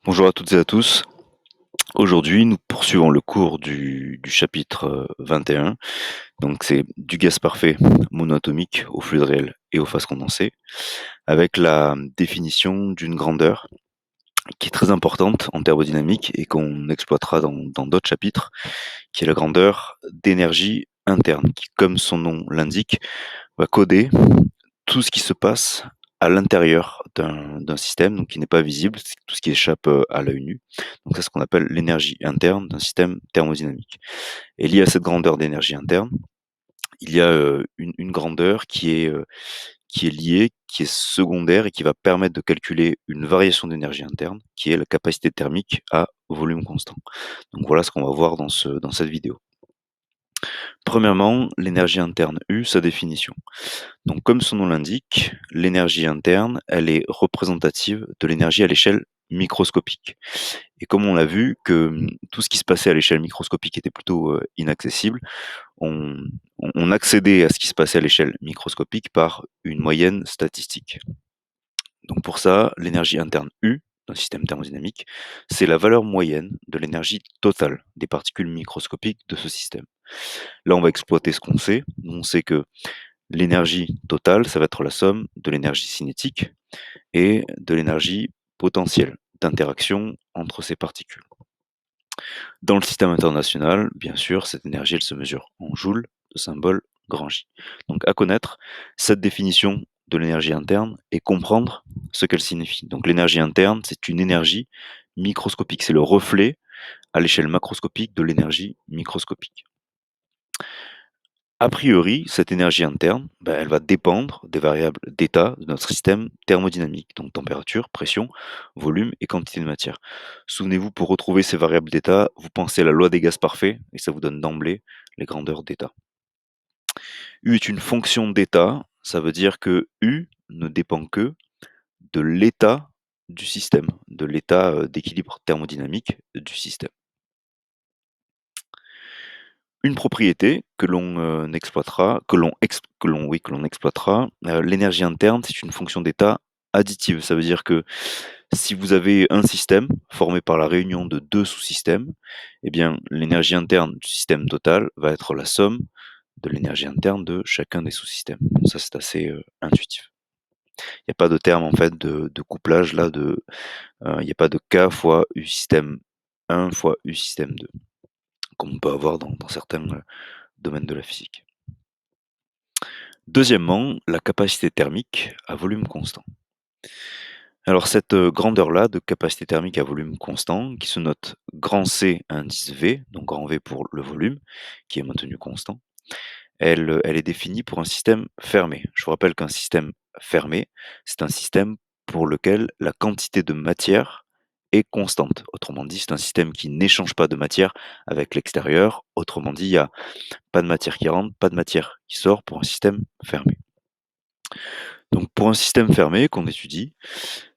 Bonjour à toutes et à tous. Aujourd'hui, nous poursuivons le cours du chapitre 21. Donc, c'est du gaz parfait monoatomique au fluide réel et aux phases condensées, avec la définition d'une grandeur qui est très importante en thermodynamique et qu'on exploitera dans d'autres chapitres, qui est la grandeur d'énergie interne, qui, comme son nom l'indique, va coder tout ce qui se passe à l'intérieur d'un système, donc qui n'est pas visible, c'est tout ce qui échappe, à l'œil nu. Donc c'est ce qu'on appelle l'énergie interne d'un système thermodynamique et lié à cette grandeur d'énergie interne, il y a, une grandeur qui est liée, qui est secondaire et qui va permettre de calculer une variation d'énergie interne, qui est la capacité thermique à volume constant. Donc voilà ce qu'on va voir dans cette vidéo. Premièrement, l'énergie interne U, sa définition. Donc, comme son nom l'indique, l'énergie interne, elle est représentative de l'énergie à l'échelle microscopique. Et comme on l'a vu que tout ce qui se passait à l'échelle microscopique était plutôt inaccessible, on, on accédait à ce qui se passait à l'échelle microscopique par une moyenne statistique. Donc pour ça, l'énergie interne U d'un système thermodynamique, c'est la valeur moyenne de l'énergie totale des particules microscopiques de ce système. Là, on va exploiter ce qu'on sait. On sait que l'énergie totale, ça va être la somme de l'énergie cinétique et de l'énergie potentielle d'interaction entre ces particules. Dans le système international, bien sûr, cette énergie, elle se mesure en joules de symbole grand J. Donc à connaître cette définition de l'énergie interne et comprendre ce qu'elle signifie. Donc l'énergie interne, c'est une énergie microscopique, c'est le reflet à l'échelle macroscopique de l'énergie microscopique. A priori, cette énergie interne, elle va dépendre des variables d'état de notre système thermodynamique, donc température, pression, volume et quantité de matière. Souvenez-vous, pour retrouver ces variables d'état, vous pensez à la loi des gaz parfaits et ça vous donne d'emblée les grandeurs d'état. U est une fonction d'état, ça veut dire que U ne dépend que de l'état du système, de l'état d'équilibre thermodynamique du système. Une propriété que l'on, exploitera, que l'on exploitera, l'énergie interne, c'est une fonction d'état additive. Ça veut dire que si vous avez un système formé par la réunion de 2 sous-systèmes, eh bien l'énergie interne du système total va être la somme de l'énergie interne de chacun des sous-systèmes. Donc ça, c'est assez, intuitif. Il n'y a pas de terme en fait de couplage là il n'y a pas de K fois U système 1 fois U système 2 comme on peut avoir dans certains, domaines de la physique. Deuxièmement, la capacité thermique à volume constant. Alors cette, grandeur-là de capacité thermique à volume constant qui se note grand C indice V, donc grand V pour le volume, qui est maintenu constant, elle est définie pour un système fermé. Je vous rappelle qu'un système fermé, c'est un système pour lequel la quantité de matière est constante. Autrement dit, c'est un système qui n'échange pas de matière avec l'extérieur. Autrement dit, il y a pas de matière qui rentre, pas de matière qui sort pour un système fermé. Donc pour un système fermé qu'on étudie,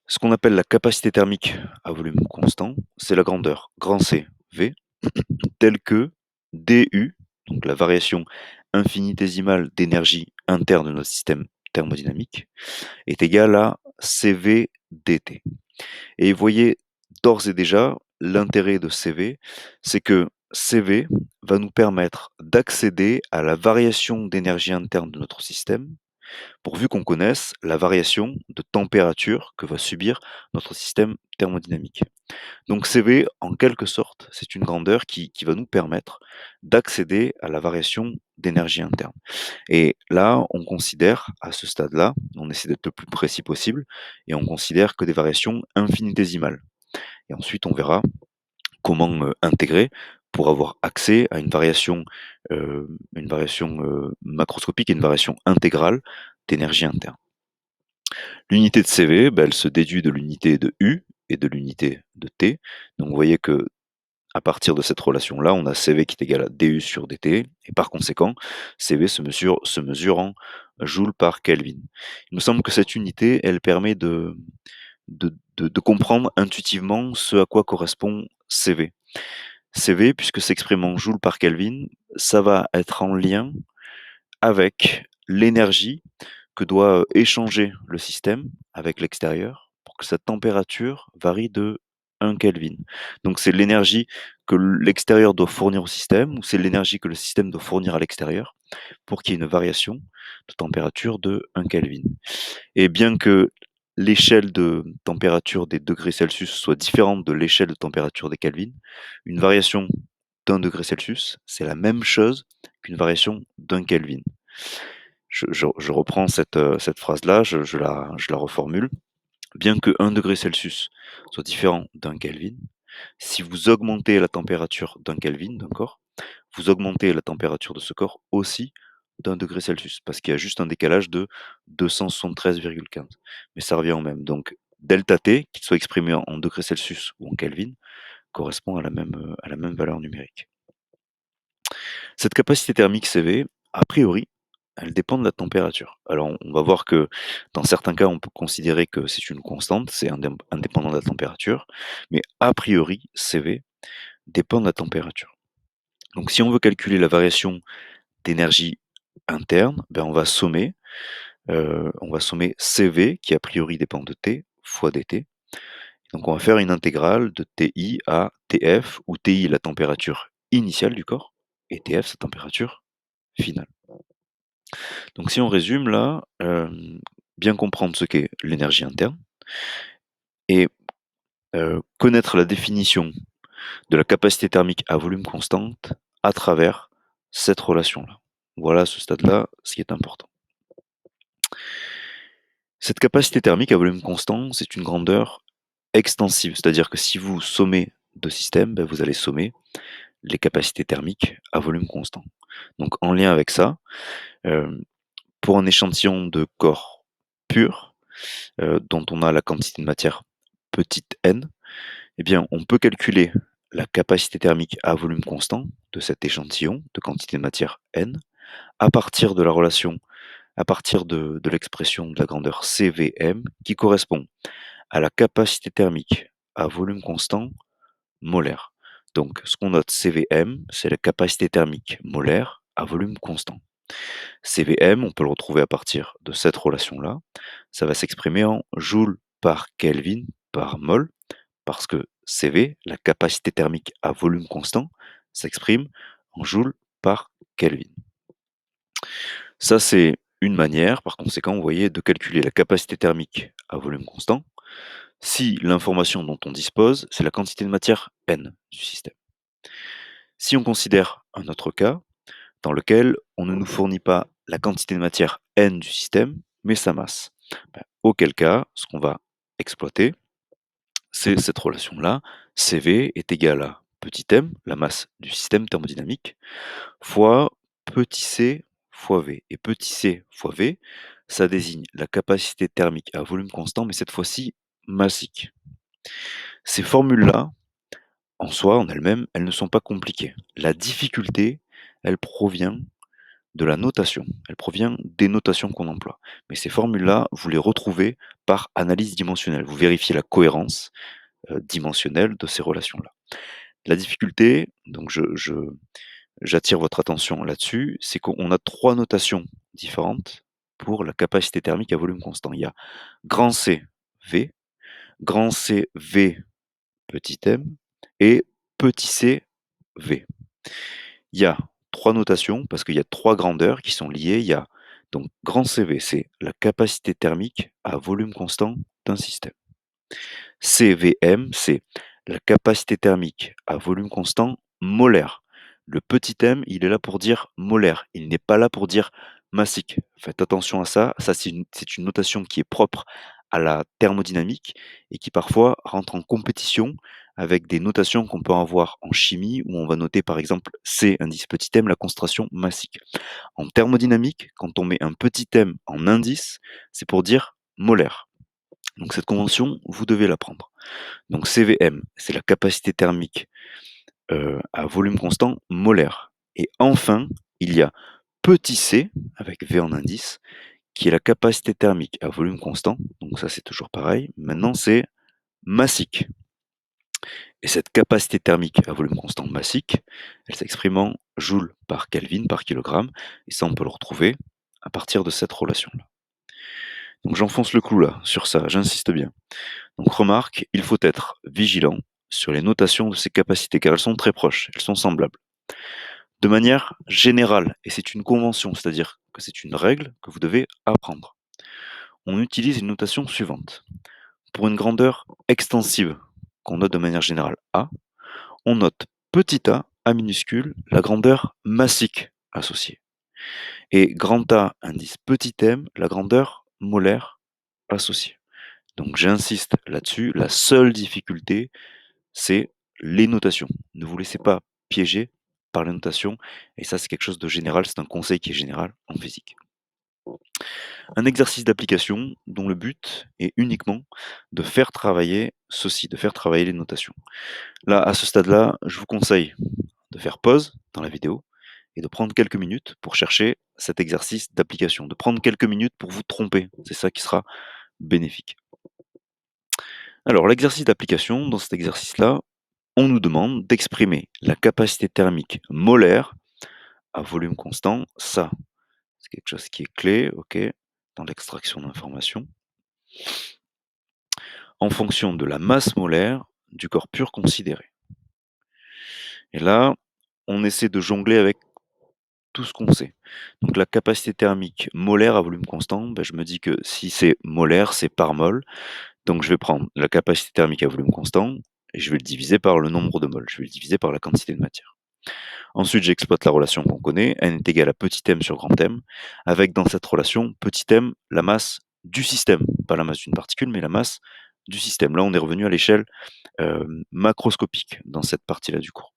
ce qu'on appelle la capacité thermique à volume constant, c'est la grandeur grand C V telle que dU, donc la variation infinitésimale d'énergie interne de notre système thermodynamique, est égale à CV dt. Et vous voyez d'ores et déjà l'intérêt de CV, c'est que CV va nous permettre d'accéder à la variation d'énergie interne de notre système pourvu qu'on connaisse la variation de température que va subir notre système thermodynamique. Donc CV, en quelque sorte, c'est une grandeur qui va nous permettre d'accéder à la variation d'énergie interne. Et là, on considère, à ce stade-là, on essaie d'être le plus précis possible, et on considère que des variations infinitésimales. Et ensuite, on verra comment intégrer pour avoir accès à une variation macroscopique et une variation intégrale d'énergie interne. L'unité de CV, elle se déduit de l'unité de U et de l'unité de T. Donc vous voyez que à partir de cette relation-là, on a CV qui est égal à DU sur DT, et par conséquent, CV se mesure en joules par Kelvin. Il me semble que cette unité, elle permet de comprendre intuitivement ce à quoi correspond CV. CV, puisque s'exprime en joules par Kelvin, ça va être en lien avec l'énergie que doit échanger le système avec l'extérieur pour que sa température varie de 1 Kelvin. Donc c'est l'énergie que l'extérieur doit fournir au système ou c'est l'énergie que le système doit fournir à l'extérieur pour qu'il y ait une variation de température de 1 Kelvin. Et bien que l'échelle de température des degrés Celsius soit différente de l'échelle de température des Kelvin, une variation d'1 degré Celsius, c'est la même chose qu'une variation d'1 Kelvin. Je reprends cette phrase-là, je la reformule. Bien que 1 degré Celsius soit différent d'1 Kelvin, si vous augmentez la température d'1 Kelvin d'un corps, vous augmentez la température de ce corps aussi d'1 degré Celsius, parce qu'il y a juste un décalage de 273,15. Mais ça revient au même. Donc delta T, qu'il soit exprimé en degrés Celsius ou en Kelvin, correspond à la même valeur numérique. Cette capacité thermique CV, a priori, elle dépend de la température. Alors on va voir que dans certains cas, on peut considérer que c'est une constante, c'est indépendant de la température, mais a priori, CV dépend de la température. Donc si on veut calculer la variation d'énergie interne, ben on va sommer CV qui a priori dépend de T fois dt. Donc on va faire une intégrale de TI à TF où TI est la température initiale du corps et TF sa température finale. Donc si on résume là, bien comprendre ce qu'est l'énergie interne et connaître la définition de la capacité thermique à volume constante à travers cette relation-là. Voilà à ce stade-là ce qui est important. Cette capacité thermique à volume constant, c'est une grandeur extensive, c'est-à-dire que si vous sommez 2 systèmes, vous allez sommer les capacités thermiques à volume constant. Donc en lien avec ça, hem, pour un échantillon de corps pur, dont on a la quantité de matière petite n, eh bien, on peut calculer la capacité thermique à volume constant de cet échantillon de quantité de matière n à partir de la relation, à partir de l'expression de la grandeur CVM qui correspond à la capacité thermique à volume constant molaire. Donc, ce qu'on note CVM, c'est la capacité thermique molaire à volume constant. CVM, on peut le retrouver à partir de cette relation-là. Ça va s'exprimer en joule par Kelvin par mol, parce que CV, la capacité thermique à volume constant, s'exprime en joule par Kelvin. Ça, c'est une manière, par conséquent, vous voyez, de calculer la capacité thermique à volume constant si l'information dont on dispose, c'est la quantité de matière N du système. Si on considère un autre cas, dans lequel on ne nous fournit pas la quantité de matière N du système, mais sa masse. Auquel cas, ce qu'on va exploiter, c'est cette relation-là. CV est égal à petit m, la masse du système thermodynamique, fois petit c fois V. Et petit c fois V, ça désigne la capacité thermique à volume constant, mais cette fois-ci massique. Ces formules-là, en soi, en elles-mêmes, elles ne sont pas compliquées. La difficulté, elle provient de la notation. Elle provient des notations qu'on emploie. Mais ces formules-là, vous les retrouvez par analyse dimensionnelle. Vous vérifiez la cohérence dimensionnelle de ces relations-là. La difficulté, donc j'attire votre attention là-dessus, c'est qu'on a trois notations différentes pour la capacité thermique à volume constant. Il y a grand C, V, grand C, V, petit m, et petit c, V. Il y a 3 notations parce qu'il y a 3 grandeurs qui sont liées. Il y a donc grand CV, c'est la capacité thermique à volume constant d'un système. CVM, c'est la capacité thermique à volume constant molaire. Le petit m, il est là pour dire molaire, il n'est pas là pour dire massique. Faites attention à ça, ça c'est une notation qui est propre à la thermodynamique et qui parfois rentre en compétition avec des notations qu'on peut avoir en chimie où on va noter par exemple C indice petit m la concentration massique. En thermodynamique, quand on met un petit m en indice, c'est pour dire molaire. Donc cette convention, vous devez l'apprendre. Donc CVM, c'est la capacité thermique à volume constant molaire. Et enfin, il y a petit c, avec V en indice, qui est la capacité thermique à volume constant. Donc ça, c'est toujours pareil. Maintenant, c'est massique. Et cette capacité thermique à volume constant massique, elle s'exprime en joule par Kelvin par kilogramme. Et ça, on peut le retrouver à partir de cette relation-là. Donc j'enfonce le clou là, sur ça, j'insiste bien. Donc remarque, il faut être vigilant sur les notations de ces capacités, car elles sont très proches, elles sont semblables. De manière générale, et c'est une convention, c'est-à-dire que c'est une règle que vous devez apprendre. On utilise une notation suivante. Pour une grandeur extensive, qu'on note de manière générale A, on note petit a minuscule, la grandeur massique associée. Et grand A indice petit m, la grandeur molaire associée. Donc j'insiste là-dessus, la seule difficulté, c'est les notations. Ne vous laissez pas piéger par les notations, et ça c'est quelque chose de général, c'est un conseil qui est général en physique. Un exercice d'application dont le but est uniquement de faire travailler ceci, de faire travailler les notations. Là, à ce stade-là, je vous conseille de faire pause dans la vidéo et de prendre quelques minutes pour chercher cet exercice d'application, de prendre quelques minutes pour vous tromper. C'est ça qui sera bénéfique. Alors, l'exercice d'application, dans cet exercice-là, on nous demande d'exprimer la capacité thermique molaire à volume constant. Ça, c'est quelque chose qui est clé, ok, dans l'extraction d'informations, en fonction de la masse molaire du corps pur considéré. Et là, on essaie de jongler avec tout ce qu'on sait. Donc la capacité thermique molaire à volume constant, ben, je me dis que si c'est molaire, c'est par mol. Donc je vais prendre la capacité thermique à volume constant et je vais le diviser par le nombre de moles. Je vais le diviser par la quantité de matière. Ensuite, j'exploite la relation qu'on connaît, n est égal à petit m sur grand M, avec dans cette relation, petit m, la masse du système. Pas la masse d'une particule, mais la masse du système. Là, on est revenu à l'échelle macroscopique dans cette partie-là du cours.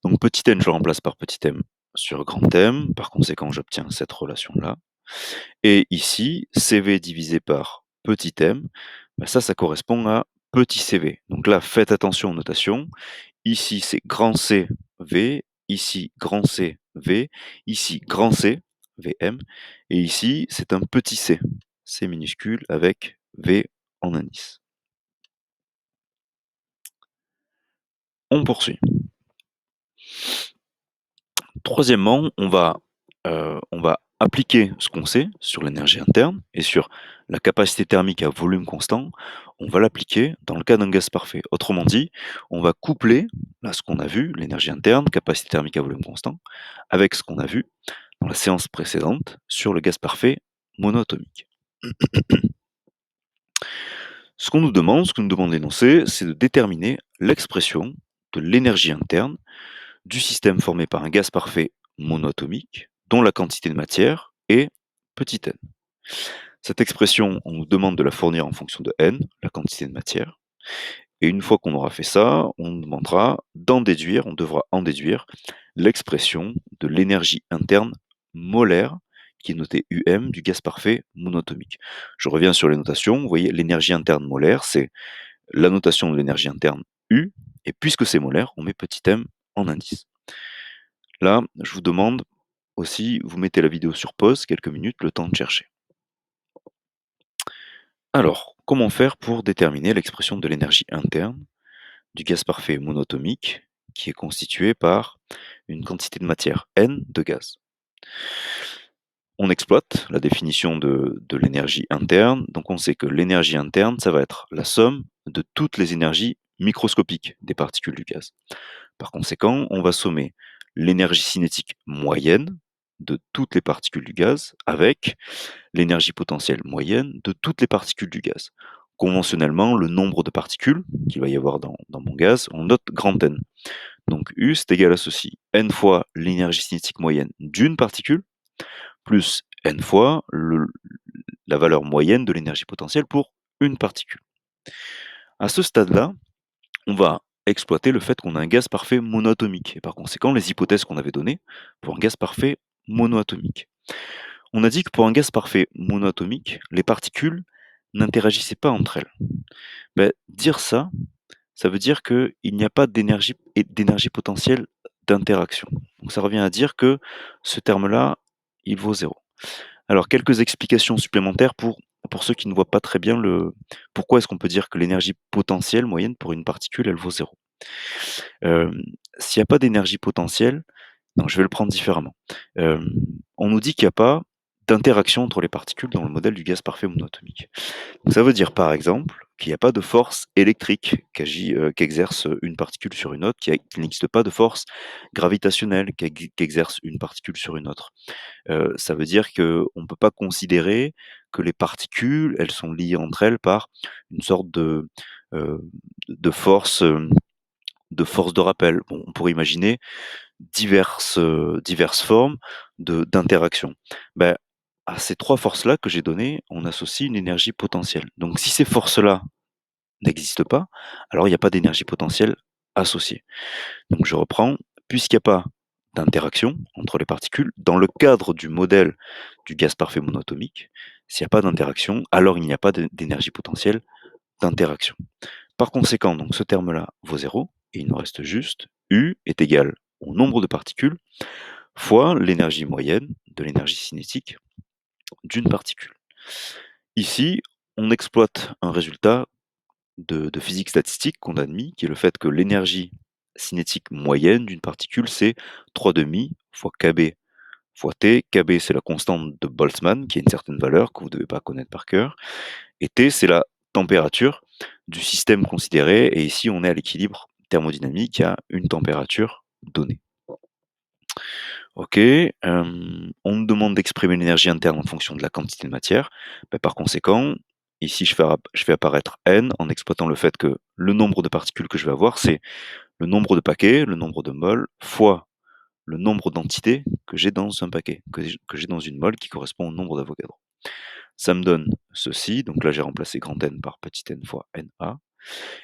Donc petit n, je le remplace par petit m sur grand M. Par conséquent, j'obtiens cette relation-là. Et ici, CV divisé par petit m, ben ça correspond à petit CV. Donc là, faites attention aux notations. Ici, c'est grand C, V. Ici, grand C, V. Ici, grand C, VM. Et ici, c'est un petit c, C minuscule avec V en indice. On poursuit. Troisièmement, on va appliquer ce qu'on sait sur l'énergie interne et sur la capacité thermique à volume constant. On va l'appliquer dans le cas d'un gaz parfait. Autrement dit, on va coupler là, ce qu'on a vu, l'énergie interne, capacité thermique à volume constant, avec ce qu'on a vu dans la séance précédente sur le gaz parfait monoatomique. Ce que nous demande l'énoncé, c'est de déterminer l'expression de l'énergie interne du système formé par un gaz parfait monoatomique dont la quantité de matière est petit n. Cette expression, on nous demande de la fournir en fonction de n, la quantité de matière. Et une fois qu'on aura fait ça, on nous demandera on devra en déduire l'expression de l'énergie interne molaire qui est notée UM du gaz parfait monoatomique. Je reviens sur les notations. Vous voyez, l'énergie interne molaire, c'est la notation de l'énergie interne U, et puisque c'est molaire, on met petit m en indice. Là, je vous demande aussi, vous mettez la vidéo sur pause quelques minutes, le temps de chercher. Alors, comment faire pour déterminer l'expression de l'énergie interne du gaz parfait monoatomique qui est constitué par une quantité de matière N de gaz? On exploite la définition de l'énergie interne, donc on sait que l'énergie interne, ça va être la somme de toutes les énergies microscopiques des particules du gaz. Par conséquent, on va sommer l'énergie cinétique moyenne de toutes les particules du gaz avec l'énergie potentielle moyenne de toutes les particules du gaz. Conventionnellement, le nombre de particules qu'il va y avoir dans mon gaz, on note grand N. Donc U, c'est égal à ceci. N fois l'énergie cinétique moyenne d'une particule, plus N fois la valeur moyenne de l'énergie potentielle pour une particule. À ce stade-là, on va exploiter le fait qu'on a un gaz parfait monoatomique, et par conséquent les hypothèses qu'on avait données pour un gaz parfait monoatomique. On a dit que pour un gaz parfait monoatomique, les particules n'interagissaient pas entre elles. Ben, dire ça, ça veut dire qu'il n'y a pas d'énergie potentielle d'interaction. Donc ça revient à dire que ce terme-là, il vaut zéro. Alors quelques explications supplémentaires pour ceux qui ne voient pas très bien pourquoi est-ce qu'on peut dire que l'énergie potentielle moyenne pour une particule, elle vaut zéro. S'il n'y a pas d'énergie potentielle, non, je vais le prendre différemment. On nous dit qu'il n'y a pas d'interaction entre les particules dans le modèle du gaz parfait monoatomique. Donc ça veut dire par exemple qu'il n'y a pas de force électrique qu'exerce une particule sur une autre, qu'il n'existe pas de force gravitationnelle qu'exerce une particule sur une autre. Ça veut dire qu'on ne peut pas considérer que les particules, elles sont liées entre elles par une sorte heu, de force, de force de rappel. Bon, on pourrait imaginer diverses formes d'interaction. Ben, à ces 3 forces-là que j'ai données, on associe une énergie potentielle. Donc si ces forces-là n'existent pas, alors il n'y a pas d'énergie potentielle associée. Donc je reprends, puisqu'il n'y a pas d'interaction entre les particules, dans le cadre du modèle du gaz parfait monatomique, s'il n'y a pas d'interaction, alors il n'y a pas d'énergie potentielle d'interaction. Par conséquent, donc ce terme-là vaut 0 et il nous reste juste U est égal au nombre de particules fois l'énergie moyenne de l'énergie cinétique d'une particule. Ici, on exploite un résultat de physique statistique qu'on a admis, qui est le fait que l'énergie cinétique moyenne d'une particule, c'est 3,5 fois Kb fois T. Kb, c'est la constante de Boltzmann, qui a une certaine valeur que vous ne devez pas connaître par cœur. Et T, c'est la température du système considéré. Et ici, on est à l'équilibre thermodynamique à une température donnée. OK, on nous demande d'exprimer l'énergie interne en fonction de la quantité de matière. Par conséquent, ici je fais apparaître n en exploitant le fait que le nombre de particules que je vais avoir, c'est le nombre de paquets, le nombre de moles, fois le nombre d'entités que j'ai dans un paquet, que j'ai dans une mole qui correspond au nombre d'Avogadro. Ça me donne ceci, donc là j'ai remplacé grand N par petit n fois Na.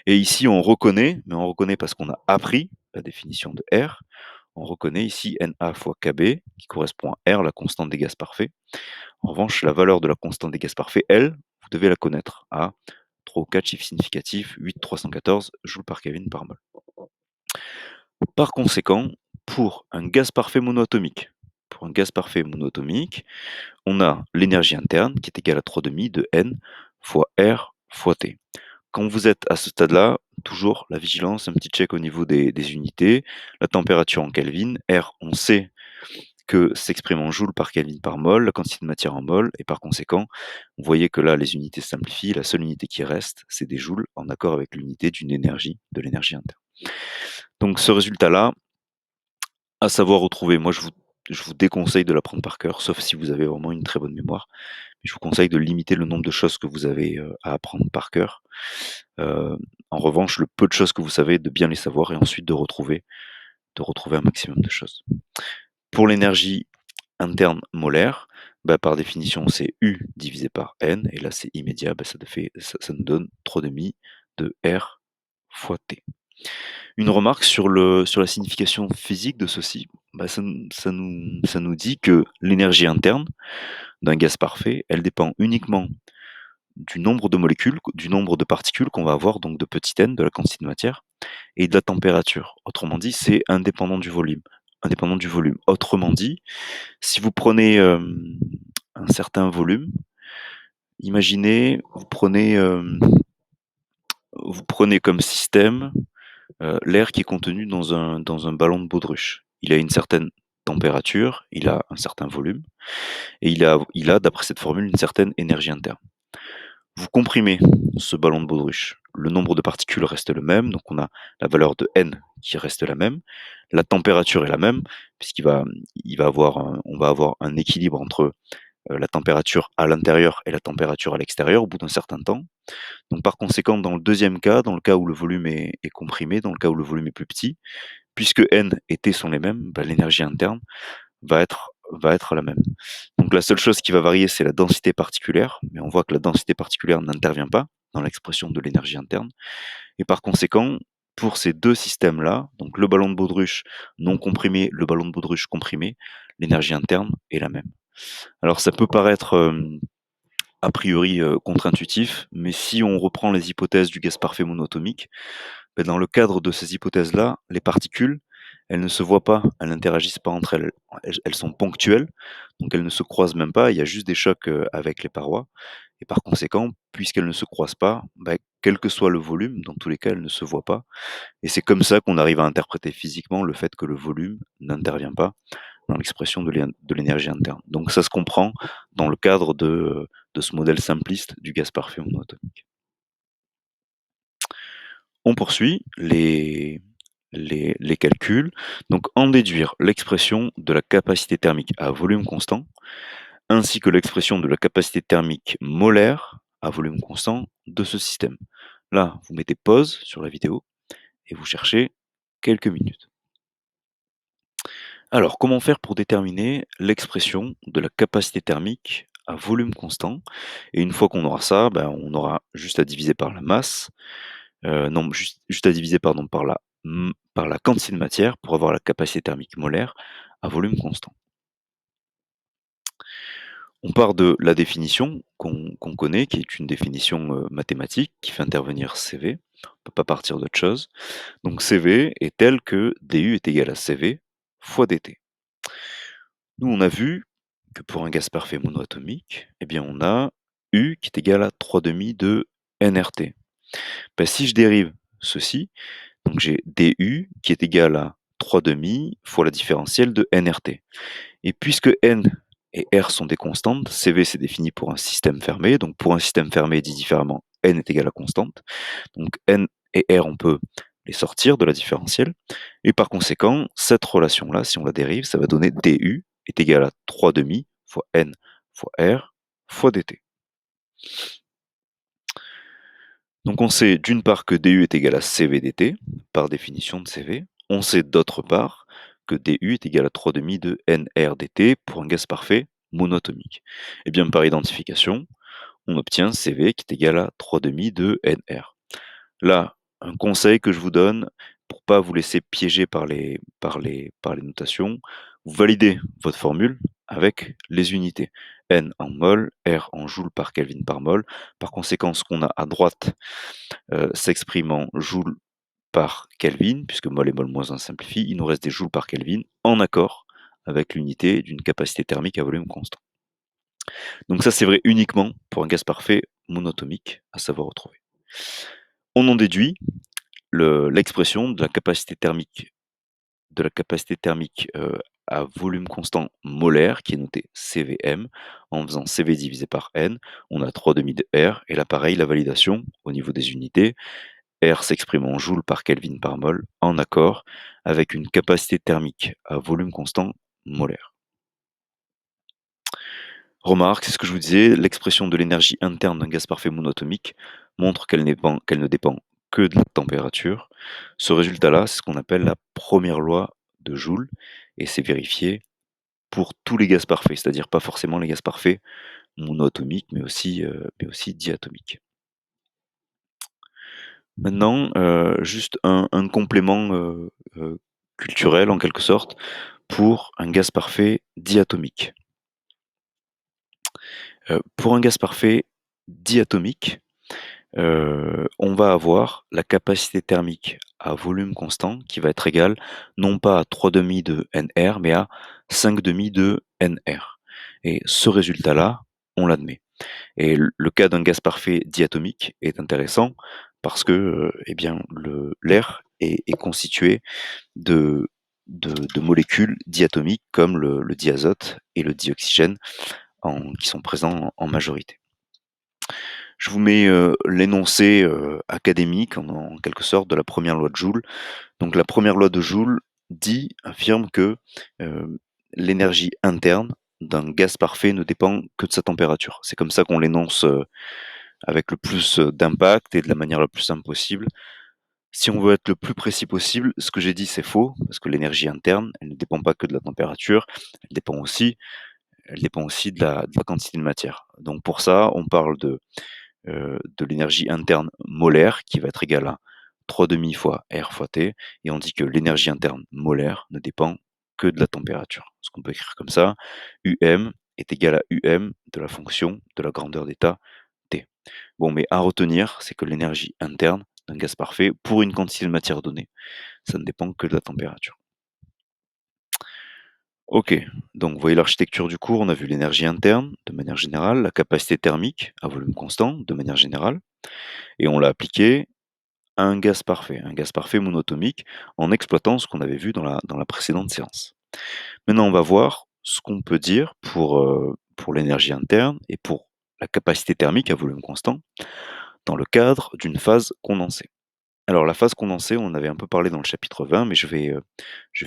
Et ici on reconnaît, mais on reconnaît parce qu'on a appris la définition de R, on reconnaît ici Na fois Kb, qui correspond à R, la constante des gaz parfaits. En revanche, la valeur de la constante des gaz parfaits, elle, vous devez la connaître, à 3 ou 4 chiffres significatifs, 8,314 joules par Kelvin par mol. Par conséquent, pour un gaz parfait monoatomique, on a l'énergie interne qui est égale à 3,5 de N fois R fois T. Quand vous êtes à ce stade-là, toujours la vigilance, un petit check au niveau des unités, la température en Kelvin, R, on sait que s'exprime en joules par Kelvin par mol, la quantité de matière en mol, et par conséquent, vous voyez que là, les unités simplifient, la seule unité qui reste, c'est des joules, en accord avec l'unité d'une énergie, de l'énergie interne. Donc ce résultat-là, à savoir retrouver, moi je vous déconseille de l'apprendre par cœur, sauf si vous avez vraiment une très bonne mémoire. Mais je vous conseille de limiter le nombre de choses que vous avez à apprendre par cœur. Euh, En revanche, le peu de choses que vous savez, de bien les savoir et ensuite de retrouver un maximum de choses. Pour l'énergie interne molaire, bah, par définition, c'est U divisé par N, et là c'est immédiat, bah, ça nous donne 3,5 de R fois T. Une remarque sur la signification physique de ceci, bah, ça nous dit que l'énergie interne d'un gaz parfait, elle dépend uniquement du nombre de molécules, du nombre de particules qu'on va avoir, donc de petit n, de la quantité de matière, et de la température. Autrement dit, c'est indépendant du volume. Indépendant du volume. Autrement dit, si vous prenez un certain volume, imaginez, vous prenez comme système l'air qui est contenu dans un ballon de baudruche. Il a une certaine température, il a un certain volume, et il a d'après cette formule, une certaine énergie interne. Vous comprimez ce ballon de baudruche, le nombre de particules reste le même, donc on a la valeur de n qui reste la même, la température est la même, on va avoir un équilibre entre la température à l'intérieur et la température à l'extérieur au bout d'un certain temps. Donc par conséquent, dans le deuxième cas, dans le cas où le volume est comprimé, dans le cas où le volume est plus petit, puisque n et t sont les mêmes, bah, l'énergie interne va être la même. Donc la seule chose qui va varier, c'est la densité particulière, mais on voit que la densité particulière n'intervient pas dans l'expression de l'énergie interne. Et par conséquent, pour ces deux systèmes-là, donc le ballon de baudruche non comprimé, le ballon de baudruche comprimé, l'énergie interne est la même. Alors ça peut paraître a priori contre-intuitif, mais si on reprend les hypothèses du gaz parfait monoatomique, ben, dans le cadre de ces hypothèses-là, les particules, elles ne se voient pas, elles n'interagissent pas entre elles. Elles sont ponctuelles, donc elles ne se croisent même pas, il y a juste des chocs avec les parois. Et par conséquent, puisqu'elles ne se croisent pas, ben, quel que soit le volume, dans tous les cas, elles ne se voient pas. Et c'est comme ça qu'on arrive à interpréter physiquement le fait que le volume n'intervient pas dans l'expression de l'énergie interne. Donc ça se comprend dans le cadre de ce modèle simpliste du gaz parfait monoatomique. On poursuit les calculs, donc en déduire l'expression de la capacité thermique à volume constant, ainsi que l'expression de la capacité thermique molaire à volume constant de ce système. Là, vous mettez pause sur la vidéo et vous cherchez quelques minutes. Alors, comment faire pour déterminer l'expression de la capacité thermique à volume constant? Et une fois qu'on aura ça, ben, on aura juste à diviser par la masse, non, juste à diviser pardon, par la quantité de matière pour avoir la capacité thermique molaire à volume constant. On part de la définition qu'on connaît, qui est une définition, mathématique qui fait intervenir CV. On peut pas partir d'autre chose. Donc CV est tel que dU est égal à CV fois dt. Nous, on a vu que pour un gaz parfait monoatomique, eh bien, on a U qui est égal à 3/2 de nRT. Ben, si je dérive ceci, donc j'ai dU qui est égal à 3/2 fois la différentielle de nRT. Et puisque n et r sont des constantes, CV c'est défini pour un système fermé. Donc pour un système fermé, dit différemment, n est égal à constante. Donc n et r, on peut les sortir de la différentielle. Et par conséquent, cette relation-là, si on la dérive, ça va donner du est égal à 3/2 fois n fois r fois dt. Donc on sait d'une part que du est égal à cv dt, par définition de cv. On sait d'autre part que du est égal à 3/2 de nr dt pour un gaz parfait monoatomique. Et bien par identification, on obtient cv qui est égal à 3/2 de nr. Là, un conseil que je vous donne pour pas vous laisser piéger par les notations, vous validez votre formule avec les unités. N en mol, R en joule par Kelvin par mol. Par conséquent, ce qu'on a à droite s'exprime en joule par Kelvin, puisque mol et mol moins 1 simplifient. Il nous reste des joules par Kelvin en accord avec l'unité d'une capacité thermique à volume constant. Donc ça, c'est vrai uniquement pour un gaz parfait monatomique à savoir retrouver. On en déduit l'expression de la capacité thermique à volume constant molaire qui est notée CVM. En faisant CV divisé par N, on a 3/2 de R et là pareil, la validation au niveau des unités. R s'exprime en joule par Kelvin par mol en accord avec une capacité thermique à volume constant molaire. Remarque, c'est ce que je vous disais, l'expression de l'énergie interne d'un gaz parfait monatomique montre qu'elle ne dépend que de la température. Ce résultat-là, c'est ce qu'on appelle la première loi de Joule, et c'est vérifié pour tous les gaz parfaits, c'est-à-dire pas forcément les gaz parfaits monoatomiques, mais aussi diatomiques. Maintenant, juste un complément culturel en quelque sorte pour un gaz parfait diatomique. Pour un gaz parfait diatomique, on va avoir la capacité thermique à volume constant qui va être égale non pas à 3/2 de nR, mais à 5/2 de nR. Et ce résultat-là, on l'admet. Et le cas d'un gaz parfait diatomique est intéressant parce que eh bien, l'air est constitué de, de molécules diatomiques comme le diazote et le dioxygène qui sont présents en majorité. Je vous mets l'énoncé académique en quelque sorte de la première loi de Joule. Donc la première loi de Joule affirme que l'énergie interne d'un gaz parfait ne dépend que de sa température. C'est comme ça qu'on l'énonce avec le plus d'impact et de la manière la plus simple possible. Si on veut être le plus précis possible, ce que j'ai dit c'est faux, parce que l'énergie interne, elle ne dépend pas que de la température, elle dépend aussi, elle dépend aussi de la quantité de matière. Donc pour ça, on parle de l'énergie interne molaire qui va être égale à 3/2 fois R fois T, et on dit que l'énergie interne molaire ne dépend que de la température. Ce qu'on peut écrire comme ça, UM est égal à UM de la fonction de la grandeur d'état T. Bon, mais à retenir, c'est que l'énergie interne d'un gaz parfait, pour une quantité de matière donnée, ça ne dépend que de la température. Ok, donc vous voyez l'architecture du cours, on a vu l'énergie interne de manière générale, la capacité thermique à volume constant de manière générale, et on l'a appliqué à un gaz parfait monatomique, en exploitant ce qu'on avait vu dans la précédente séance. Maintenant, on va voir ce qu'on peut dire pour l'énergie interne et pour la capacité thermique à volume constant dans le cadre d'une phase condensée. Alors la phase condensée, on en avait un peu parlé dans le chapitre 20, mais je vais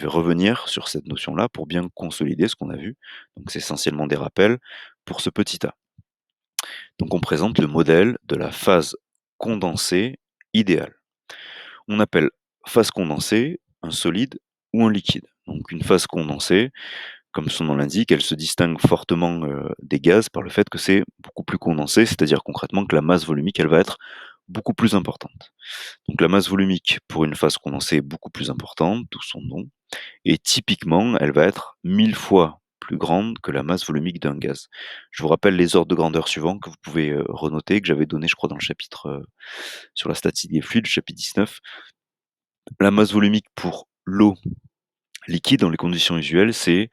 revenir sur cette notion-là pour bien consolider ce qu'on a vu. Donc c'est essentiellement des rappels pour ce petit a. Donc on présente le modèle de la phase condensée idéale. On appelle phase condensée un solide ou un liquide. Donc une phase condensée, comme son nom l'indique, elle se distingue fortement des gaz par le fait que c'est beaucoup plus condensé, c'est-à-dire concrètement que la masse volumique, elle va être beaucoup plus importante. Donc la masse volumique pour une phase condensée est beaucoup plus importante, d'où son nom, et typiquement, elle va être 1000 fois plus grande que la masse volumique d'un gaz. Je vous rappelle les ordres de grandeur suivants que vous pouvez renoter, que j'avais donné, je crois, dans le chapitre sur la statistique des fluides, chapitre 19. La masse volumique pour l'eau liquide dans les conditions usuelles, c'est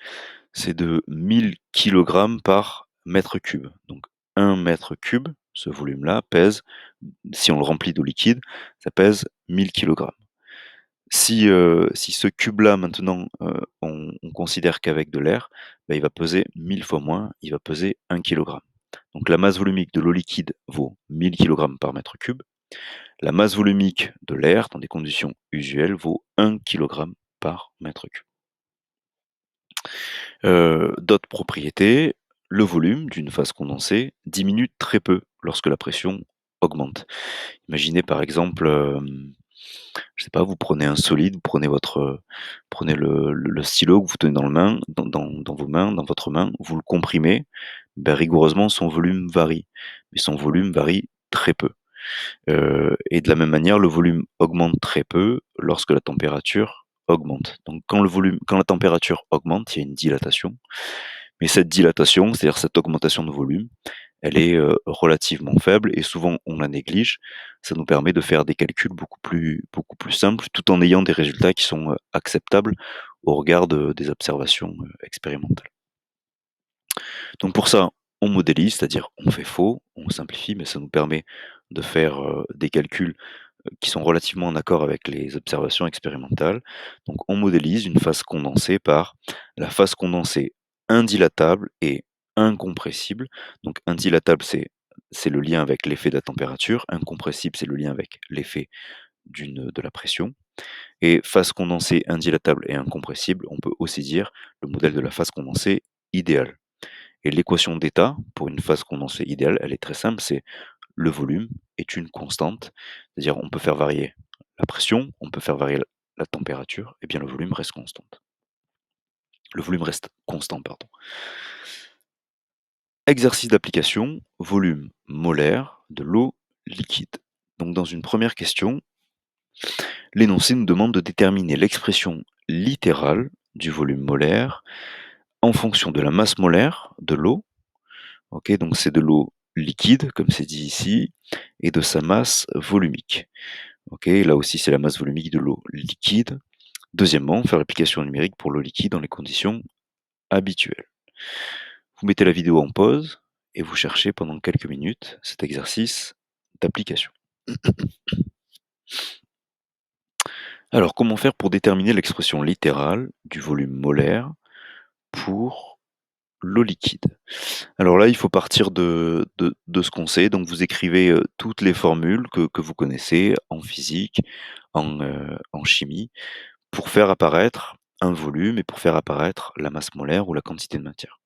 de 1000 kilogrammes par mètre cube. Donc 1 mètre cube, ce volume-là, pèse, si on le remplit d'eau liquide, ça pèse 1000 kilogrammes. Si ce cube-là maintenant, on considère qu'avec de l'air, bah, il va peser 1000 fois moins, il va peser 1 kilogramme. Donc la masse volumique de l'eau liquide vaut 1000 kilogrammes par mètre cube. La masse volumique de l'air, dans des conditions usuelles, vaut 1 kilogramme par mètre cube. D'autres propriétés, le volume d'une phase condensée diminue très peu lorsque la pression augmente. Imaginez par exemple, je sais pas, vous prenez un solide, vous prenez prenez le stylo que vous tenez dans le main dans vos mains, dans votre main, vous le comprimez, ben rigoureusement son volume varie, mais son volume varie très peu. Et de la même manière, le volume augmente très peu lorsque la température augmente. Donc quand la température augmente, il y a une dilatation, mais cette dilatation, c'est-à-dire cette augmentation de volume, elle est, relativement faible et souvent on la néglige. Ça nous permet de faire des calculs beaucoup plus simples, tout en ayant des résultats qui sont, acceptables au regard des observations, expérimentales. Donc pour ça, on modélise, c'est-à-dire on fait faux, on simplifie, mais ça nous permet de faire, des calculs, qui sont relativement en accord avec les observations expérimentales. Donc on modélise une phase condensée par la phase condensée indilatable et incompressible. Donc indilatable, c'est le lien avec l'effet de la température, incompressible, c'est le lien avec l'effet de la pression. Et phase condensée indilatable et incompressible, on peut aussi dire le modèle de la phase condensée idéale. Et l'équation d'état pour une phase condensée idéale, elle est très simple, c'est le volume est une constante, c'est-à-dire on peut faire varier la pression, on peut faire varier la température, et bien le volume reste constante. Le volume reste constant, pardon. Exercice d'application, volume molaire de l'eau liquide. Donc dans une première question, l'énoncé nous demande de déterminer l'expression littérale du volume molaire en fonction de la masse molaire de l'eau. Ok, donc c'est de l'eau liquide, comme c'est dit ici, et de sa masse volumique. Ok, là aussi c'est la masse volumique de l'eau liquide. Deuxièmement, faire l'application numérique pour l'eau liquide dans les conditions habituelles. Vous mettez la vidéo en pause et vous cherchez pendant quelques minutes cet exercice d'application. Alors, comment faire pour déterminer l'expression littérale du volume molaire pour l'eau liquide? Alors là, il faut partir de ce qu'on sait. Donc, vous écrivez toutes les formules que vous connaissez en physique, en chimie, pour faire apparaître un volume et pour faire apparaître la masse molaire ou la quantité de matière.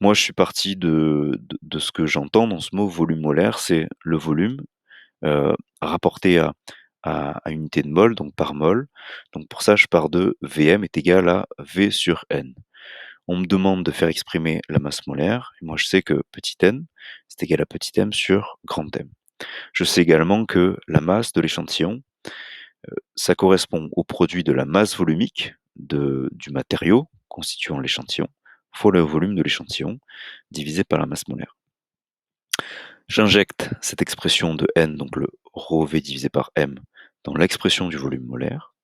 Moi, je suis parti de ce que j'entends dans ce mot volume molaire, c'est le volume, rapporté à unité de mol, donc par mol. Donc pour ça, je pars de Vm est égal à V sur N. On me demande de faire exprimer la masse molaire, et moi je sais que petit n, c'est égal à petit m sur grand M. Je sais également que la masse de l'échantillon, ça correspond au produit de la masse volumique du matériau constituant l'échantillon, fois le volume de l'échantillon, divisé par la masse molaire. J'injecte cette expression de n, donc le ρV divisé par m, dans l'expression du volume molaire,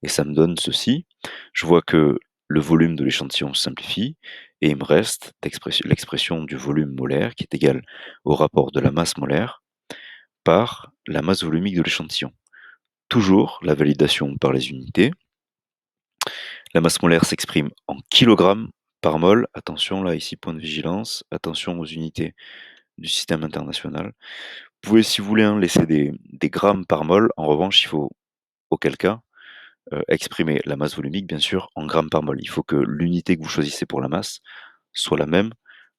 et ça me donne ceci. Je vois que le volume de l'échantillon se simplifie, et il me reste l'expression du volume molaire qui est égale au rapport de la masse molaire par la masse volumique de l'échantillon. Toujours la validation par les unités. La masse molaire s'exprime en kilogrammes par mol. Attention là, ici, point de vigilance. Attention aux unités du système international. pouvez, si vous voulez, hein, laisser des grammes par mol. En revanche, il faut, auquel cas, exprimer la masse volumique, bien sûr, en grammes par mol. Il faut que l'unité que vous choisissez pour la masse soit la même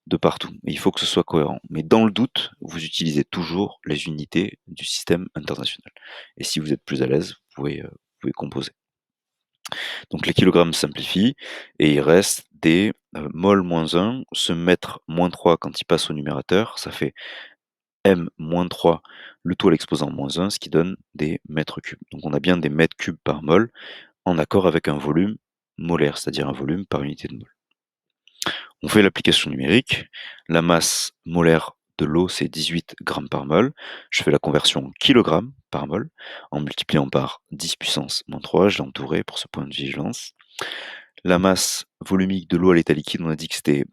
de partout et il faut que ce soit cohérent. Mais dans le doute, vous utilisez toujours les unités du système international et si vous êtes plus à l'aise, vous pouvez composer. Donc les kilogrammes simplifient et il reste des, mol moins 1, ce mètre moins 3 quand il passe au numérateur, ça fait M moins 3, le tout à l'exposant moins 1, ce qui donne des mètres cubes. Donc on a bien des mètres cubes par mol en accord avec un volume molaire, c'est-à-dire un volume par unité de mol. On fait l'application numérique. La masse molaire de l'eau, c'est 18 grammes par mol. Je fais la conversion en kilogrammes par mol en multipliant par 10 puissance moins 3. Je l'ai entouré pour ce point de vigilance. La masse volumique de l'eau à l'état liquide, on a dit que c'était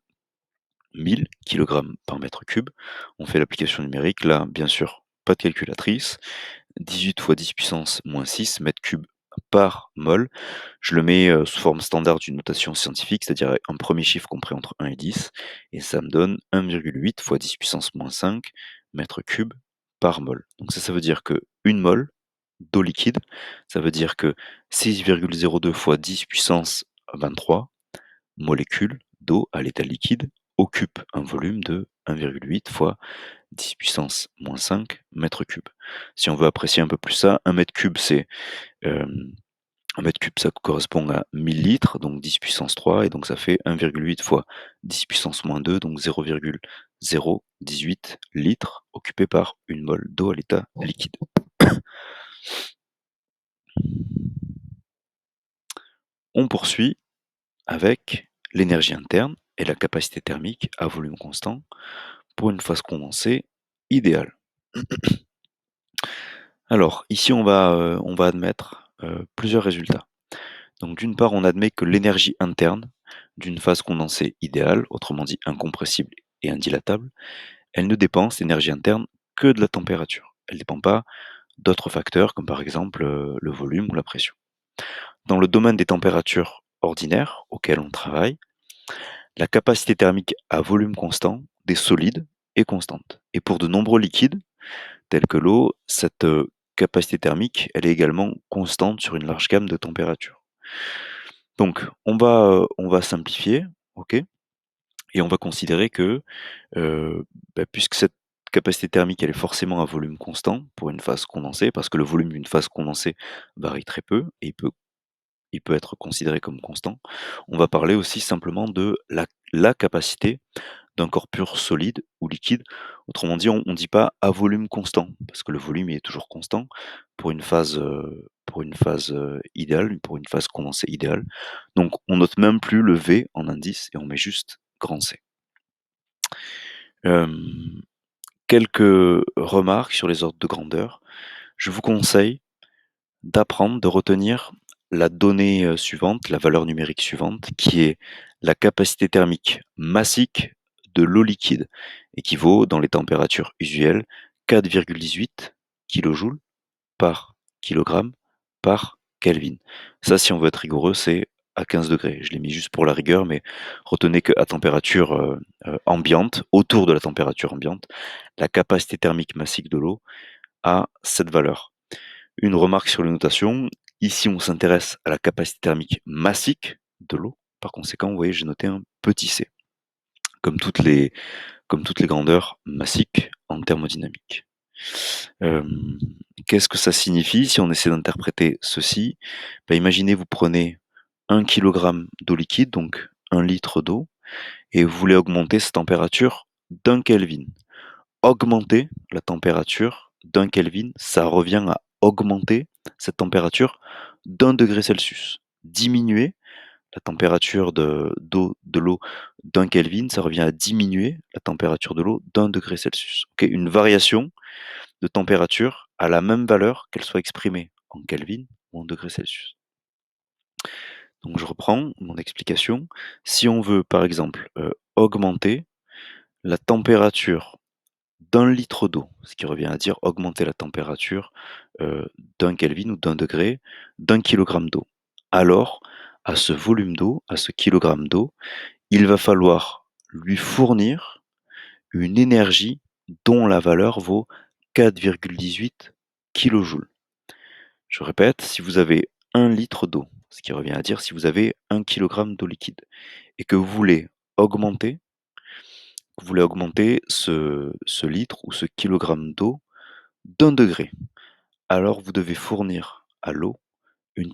1000 kg par mètre cube. On fait l'application numérique. Là, bien sûr, pas de calculatrice. 18 fois 10 puissance moins 6 mètres cubes par mol. Je le mets sous forme standard d'une notation scientifique, c'est-à-dire un premier chiffre compris entre 1 et 10, et ça me donne 1,8 fois 10 puissance moins 5 mètres cubes par mol. Donc ça veut dire que une mol d'eau liquide, ça veut dire que 6,02 fois 10 puissance 23 molécules d'eau à l'état liquide occupent un volume de 1,8 fois 10 puissance moins 5 mètres cubes. Si on veut apprécier un peu plus ça, un mètre cube, c'est 1 mètre cube, ça correspond à 1000 litres, donc 10 puissance 3, et donc ça fait 1,8 fois 10 puissance moins 2, donc 0,018 litres occupés par une mole d'eau à l'état liquide. On poursuit avec l'énergie interne et la capacité thermique à volume constant pour une phase condensée idéale. Alors, ici, on va admettre plusieurs résultats. Donc, d'une part, on admet que l'énergie interne d'une phase condensée idéale, autrement dit incompressible et indilatable, elle ne dépend, cette énergie interne, que de la température. Elle ne dépend pas d'autres facteurs comme par exemple le volume ou la pression. Dans le domaine des températures ordinaires auxquelles on travaille, la capacité thermique à volume constant des solides est constante. Et pour de nombreux liquides, tels que l'eau, cette capacité thermique, elle est également constante sur une large gamme de températures. Donc, on va simplifier, ok, et on va considérer que, puisque cette capacité thermique, elle est forcément à volume constant pour une phase condensée, parce que le volume d'une phase condensée varie très peu et il peut être considéré comme constant. On va parler aussi simplement de la capacité d'un corps pur solide ou liquide. Autrement dit, on ne dit pas à volume constant, parce que le volume il est toujours constant pour une phase idéale, pour une phase condensée idéale. Donc on note même plus le V en indice et on met juste grand C. Hem, Quelques remarques sur les ordres de grandeur. Je vous conseille d'apprendre, de retenir la donnée, suivante, la valeur numérique suivante, qui est la capacité thermique massique de l'eau liquide, équivaut dans les températures usuelles 4,18 kilojoules par kilogramme par Kelvin. Ça, si on veut être rigoureux, c'est à 15 degrés. Je l'ai mis juste pour la rigueur, mais retenez qu'à température, ambiante, autour de la température ambiante, la capacité thermique massique de l'eau a cette valeur. Une remarque sur les notations, ici on s'intéresse à la capacité thermique massique de l'eau. Par conséquent, vous voyez, j'ai noté un petit c, comme comme toutes les grandeurs massiques en thermodynamique. Hem, Qu'est-ce que ça signifie si on essaie d'interpréter ceci? Bah, imaginez vous prenez 1 kilogramme d'eau liquide, donc 1 litre d'eau, et vous voulez augmenter sa température d'1 Kelvin. Augmenter la température d'1 Kelvin, ça revient à augmenter cette température d'1 degré Celsius. Diminuer la température de l'eau d'1 Kelvin, ça revient à diminuer la température de l'eau d'1 degré Celsius. OK? Une variation de température à la même valeur, qu'elle soit exprimée en Kelvin ou en degrés Celsius. Donc je reprends mon explication. Si on veut, par exemple, augmenter la température d'1 litre d'eau, ce qui revient à dire augmenter la température, d'1 Kelvin ou d'1 degré, d'1 kilogramme d'eau. Alors, à ce volume d'eau, à ce kilogramme d'eau, il va falloir lui fournir une énergie dont la valeur vaut 4,18 kilojoules. Je répète, si vous avez 1 litre d'eau, ce qui revient à dire si vous avez 1 kilogramme d'eau liquide et que augmenter vous voulez augmenter ce litre ou ce kilogramme d'eau d'1 degré, alors vous devez fournir à l'eau une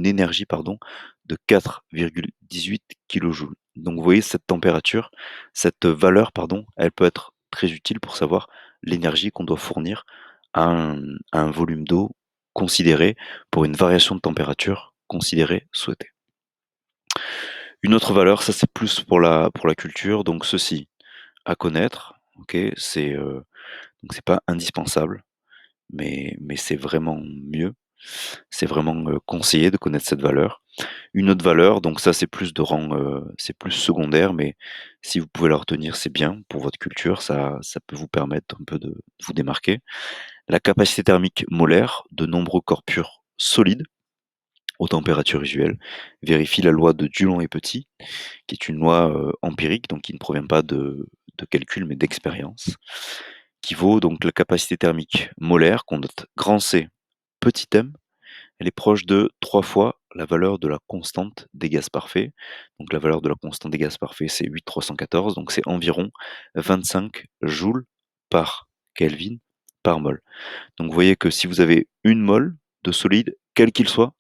énergie pardon, de 4,18 kilojoules. Donc vous voyez cette température, cette valeur pardon, elle peut être très utile pour savoir l'énergie qu'on doit fournir à un volume d'eau considéré pour une variation de température considérée souhaitée. Une autre valeur, ça c'est plus pour la culture, donc ceci à connaître, OK, donc c'est pas indispensable, mais c'est vraiment mieux. C'est vraiment, conseillé de connaître cette valeur. Une autre valeur, donc ça c'est plus de rang, c'est plus secondaire, mais si vous pouvez la retenir, c'est bien pour votre culture, ça peut vous permettre un peu de vous démarquer. La capacité thermique molaire de nombreux corps purs solides aux températures usuelles. Vérifie la loi de Dulong et Petit, qui est une loi, empirique, donc qui ne provient pas de calcul, mais d'expérience, qui vaut donc la capacité thermique molaire qu'on note grand C, petit m. Elle est proche de 3 fois la valeur de la constante des gaz parfaits. Donc la valeur de la constante des gaz parfaits, c'est 8,314, donc c'est environ 25 joules par Kelvin par mol. Donc vous voyez que si vous avez une mol de solide, quel qu'il soit,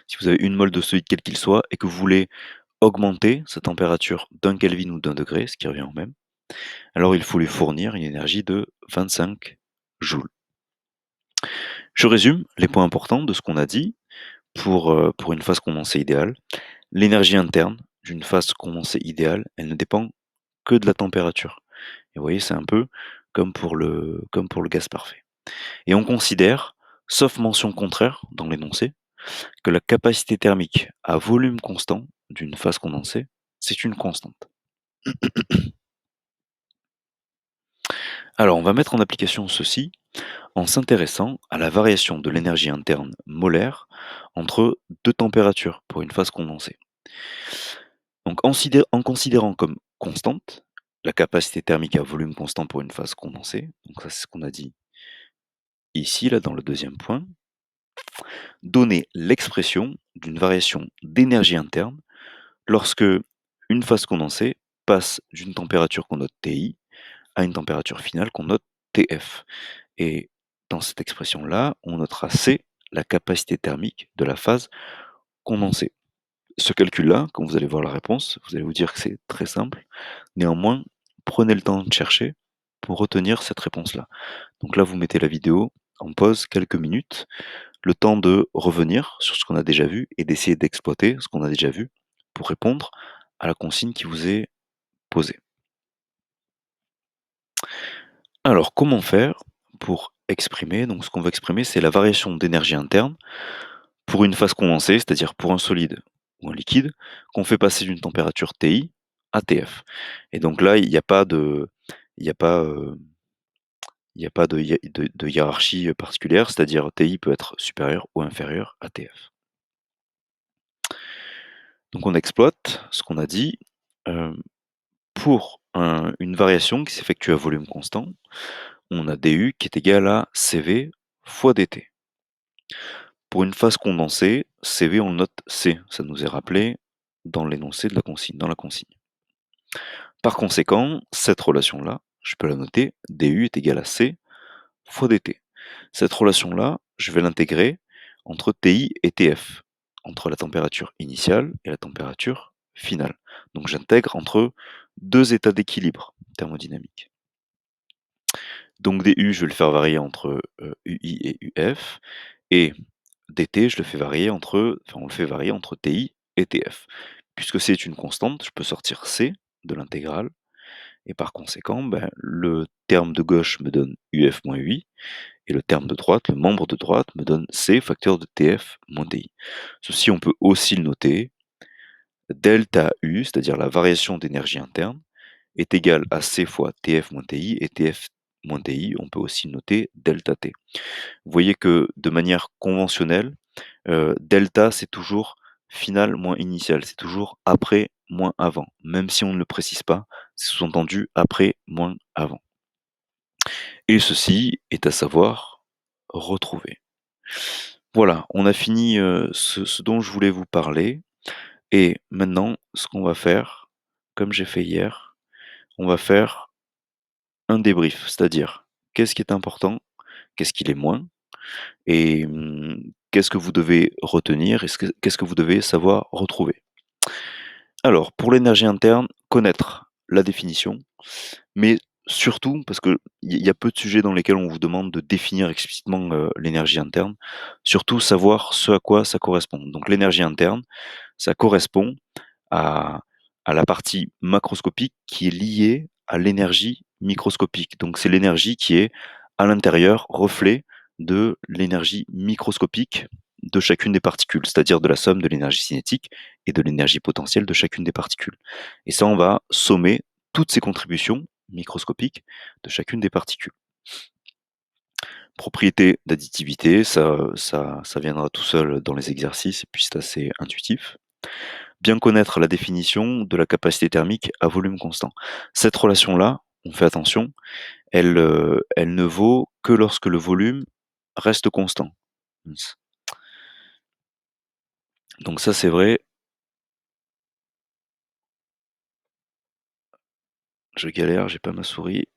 si vous avez une mol de solide quel qu'il soit et que vous voulez augmenter sa température d'un Kelvin ou d'1 degré, ce qui revient au même, alors il faut lui fournir une énergie de 25 joules. Je résume les points importants de ce qu'on a dit pour une phase condensée idéale. L'énergie interne d'une phase condensée idéale, elle ne dépend que de la température. Et vous voyez, c'est un peu comme pour le gaz parfait. Et on considère, sauf mention contraire dans l'énoncé, que la capacité thermique à volume constant d'une phase condensée, c'est une constante. Alors, on va mettre en application ceci en s'intéressant à la variation de l'énergie interne molaire entre deux températures pour une phase condensée. Donc, en considérant comme constante la capacité thermique à volume constant pour une phase condensée, donc ça c'est ce qu'on a dit ici, là, dans le deuxième point, donner l'expression d'une variation d'énergie interne lorsque une phase condensée passe d'une température qu'on note TI à une température finale qu'on note TF. Et dans cette expression-là, on notera C, la capacité thermique de la phase condensée. Ce calcul-là, quand vous allez voir la réponse, vous allez vous dire que c'est très simple. Néanmoins, prenez le temps de chercher pour retenir cette réponse-là. Donc là, vous mettez la vidéo en pause quelques minutes, le temps de revenir sur ce qu'on a déjà vu et d'essayer d'exploiter ce qu'on a déjà vu pour répondre à la consigne qui vous est posée. Alors, comment faire pour exprimer? Donc, ce qu'on va exprimer, c'est la variation d'énergie interne pour une phase condensée, c'est-à-dire pour un solide ou un liquide, qu'on fait passer d'une température TI à TF. Et donc là, il n'y a pas, il y a pas de hiérarchie particulière, c'est-à-dire TI peut être supérieur ou inférieur à TF. Donc on exploite ce qu'on a dit. euh, pour une variation qui s'effectue à volume constant, on a DU qui est égal à CV fois DT. Pour une phase condensée, CV, on le note C. Ça nous est rappelé dans l'énoncé de la consigne, dans la consigne. Par conséquent, cette relation-là, je peux la noter, DU est égal à C fois DT. Cette relation-là, je vais l'intégrer entre TI et TF, entre la température initiale et la température finale. Donc j'intègre entre deux états d'équilibre thermodynamique. Donc DU, je vais le faire varier entre UI et UF, et dt, on le fait varier entre TI et TF. Puisque c'est une constante, je peux sortir C de l'intégrale, et par conséquent, ben, le terme de gauche me donne UF moins UI, et le terme de droite, le membre de droite, me donne C facteur de TF moins TI. Ceci, on peut aussi le noter, delta U, c'est-à-dire la variation d'énergie interne, est égal à C fois TF moins TI, et TF moins TI, on peut aussi noter delta T. Vous voyez que de manière conventionnelle, delta, c'est toujours final moins initial, c'est toujours après moins avant. Même si on ne le précise pas, c'est sous-entendu après moins avant. et ceci est à savoir retrouver. Voilà, on a fini, ce dont je voulais vous parler et maintenant ce qu'on va faire, comme j'ai fait hier, on va faire un débrief. C'est-à-dire, qu'est-ce qui est important? Qu'est-ce qui l'est moins? Et qu'est-ce que vous devez retenir? Qu'est-ce que vous devez savoir retrouver? Alors, pour l'énergie interne, connaître la définition, mais surtout, parce qu'il y a peu de sujets dans lesquels on vous demande de définir explicitement, l'énergie interne, surtout savoir ce à quoi ça correspond. Donc l'énergie interne, ça correspond à la partie macroscopique qui est liée à l'énergie microscopique. Donc c'est l'énergie qui est à l'intérieur, reflet de l'énergie microscopique de chacune des particules, c'est-à-dire de la somme de l'énergie cinétique et de l'énergie potentielle de chacune des particules. Et ça, on va sommer toutes ces contributions microscopiques de chacune des particules. Propriété d'additivité, ça viendra tout seul dans les exercices et puis c'est assez intuitif. Bien connaître la définition de la capacité thermique à volume constant. Cette relation-là, on fait attention, elle ne vaut que lorsque le volume reste constant. Mince. Donc ça, c'est vrai, je galère, j'ai pas ma souris.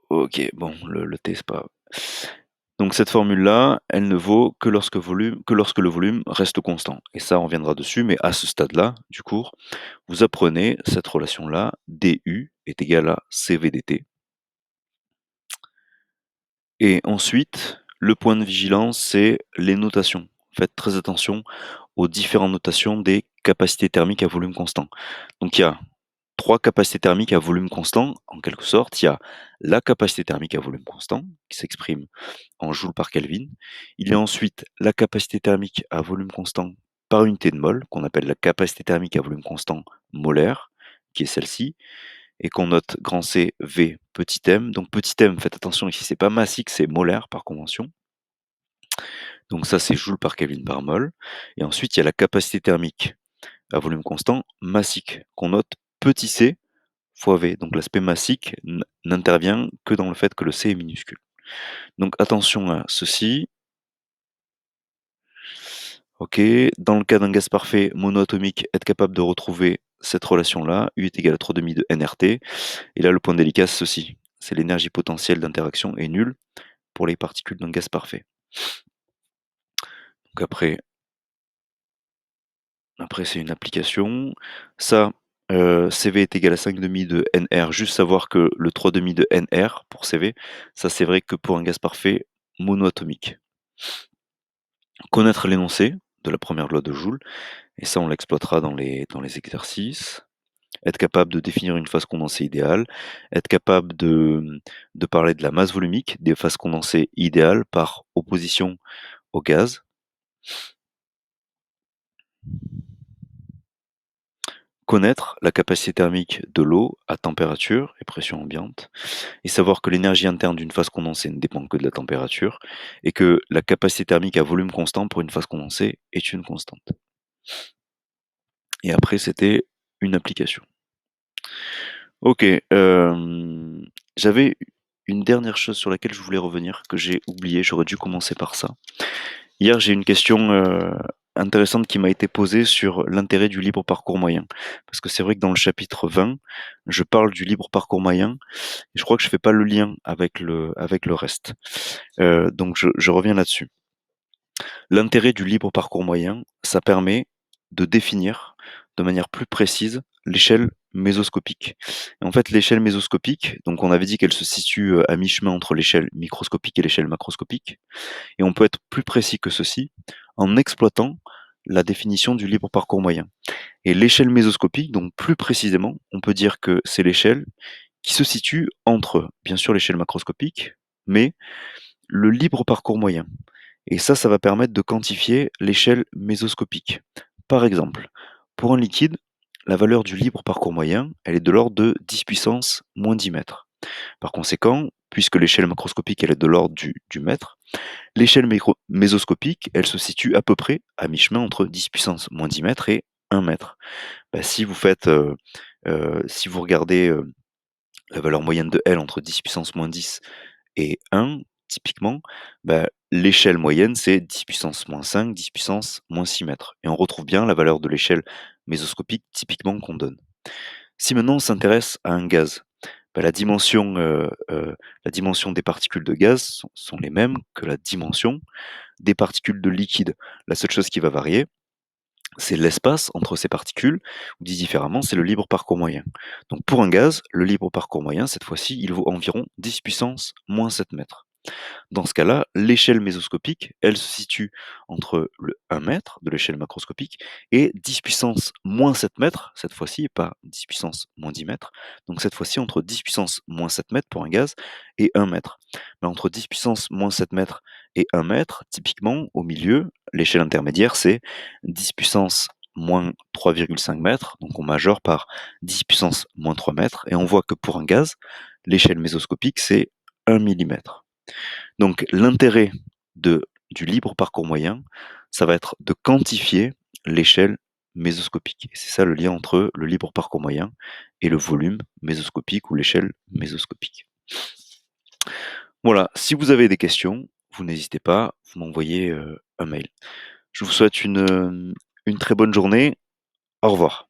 OK, bon, le thé, c'est pas grave. Donc cette formule-là, elle ne vaut que lorsque le volume reste constant et ça, on reviendra dessus, mais à ce stade-là du cours, vous apprenez cette relation-là, du est égal à CV dt. Et ensuite, le point de vigilance, c'est les notations. Faites très attention aux différentes notations des capacités thermiques à volume constant. Donc il y a 3 capacités thermiques à volume constant, en quelque sorte. Il y a la capacité thermique à volume constant, qui s'exprime en joules par Kelvin. Il y a ensuite la capacité thermique à volume constant par unité de mol, qu'on appelle la capacité thermique à volume constant molaire, qui est celle-ci et qu'on note grand C, V, petit m. Donc petit m, faites attention ici, c'est pas massique, c'est molaire par convention. Donc ça, c'est joule par Kelvin par mol. Et ensuite, il y a la capacité thermique à volume constant massique, qu'on note petit c fois V. Donc l'aspect massique n'intervient que dans le fait que le C est minuscule. Donc attention à ceci. Ok, dans le cas d'un gaz parfait monoatomique, être capable de retrouver cette relation-là, U est égal à 3,5 de nRT. Et là, le point délicat, c'est ceci. C'est l'énergie potentielle d'interaction est nulle pour les particules d'un gaz parfait. Donc après c'est une application. Ça, CV est égal à 5,5 de NR. Juste savoir que le 3,5 de NR pour CV, ça c'est vrai que pour un gaz parfait monoatomique. Connaître l'énoncé de la première loi de Joule, et ça on l'exploitera dans les exercices. Être capable de définir une phase condensée idéale, être capable de parler de la masse volumique des phases condensées idéales par opposition au gaz. Connaître la capacité thermique de l'eau à température et pression ambiante et savoir que l'énergie interne d'une phase condensée ne dépend que de la température et que la capacité thermique à volume constant pour une phase condensée est une constante. Et après, c'était une application. OK, j'avais une dernière chose sur laquelle je voulais revenir, que j'ai oublié, j'aurais dû commencer par ça. Hier, j'ai une question, intéressante qui m'a été posée sur l'intérêt du libre parcours moyen. Parce que c'est vrai que dans le chapitre 20, je parle du libre parcours moyen et je crois que je fais pas le lien avec le reste. Donc je reviens là-dessus. L'intérêt du libre parcours moyen, ça permet de définir de manière plus précise l'échelle mésoscopique. Et en fait, l'échelle mésoscopique, donc on avait dit qu'elle se situe, à mi-chemin entre l'échelle microscopique et l'échelle macroscopique. Et on peut être plus précis que ceci en exploitant la définition du libre parcours moyen. Et l'échelle mésoscopique, donc plus précisément, on peut dire que c'est l'échelle qui se situe entre, bien sûr, l'échelle macroscopique, mais le libre parcours moyen. Et ça va permettre de quantifier l'échelle mésoscopique. Par exemple, pour un liquide, la valeur du libre parcours moyen, elle est de l'ordre de 10 puissance moins 10 mètres. Par conséquent, puisque l'échelle macroscopique elle est de l'ordre du mètre, l'échelle mésoscopique, elle se situe à peu près à mi-chemin entre 10 puissance moins 10 mètres et 1 mètre. Bah, si vous faites, si vous regardez, la valeur moyenne de L entre 10 puissance moins 10 et 1, typiquement, bah, l'échelle moyenne, c'est 10 puissance moins 5, 10 puissance moins 6 mètres. Et on retrouve bien la valeur de l'échelle mésoscopique typiquement qu'on donne. Si maintenant on s'intéresse à un gaz, bah, la dimension des particules de gaz sont les mêmes que la dimension des particules de liquide. La seule chose qui va varier, c'est l'espace entre ces particules, ou dit différemment, c'est le libre parcours moyen. Donc pour un gaz, le libre parcours moyen, cette fois-ci, il vaut environ 10 puissance moins 7 mètres. Dans ce cas-là, l'échelle mésoscopique, elle se situe entre le 1 mètre de l'échelle macroscopique et 10 puissance moins 7 mètres, cette fois-ci, et pas 10 puissance moins 10 mètres. Donc cette fois-ci, entre 10 puissance moins 7 mètres pour un gaz et 1 mètre. Mais entre 10 puissance moins 7 mètres et 1 mètre, typiquement, au milieu, l'échelle intermédiaire, c'est 10 puissance moins 3,5 mètres. Donc on majeure par 10 puissance moins 3 mètres. Et on voit que pour un gaz, l'échelle mésoscopique, c'est 1 millimètre. Donc l'intérêt du libre parcours moyen, ça va être de quantifier l'échelle mésoscopique. Et c'est ça le lien entre le libre parcours moyen et le volume mésoscopique ou l'échelle mésoscopique. Voilà, si vous avez des questions, vous n'hésitez pas, vous m'envoyez un mail. Je vous souhaite une très bonne journée. Au revoir.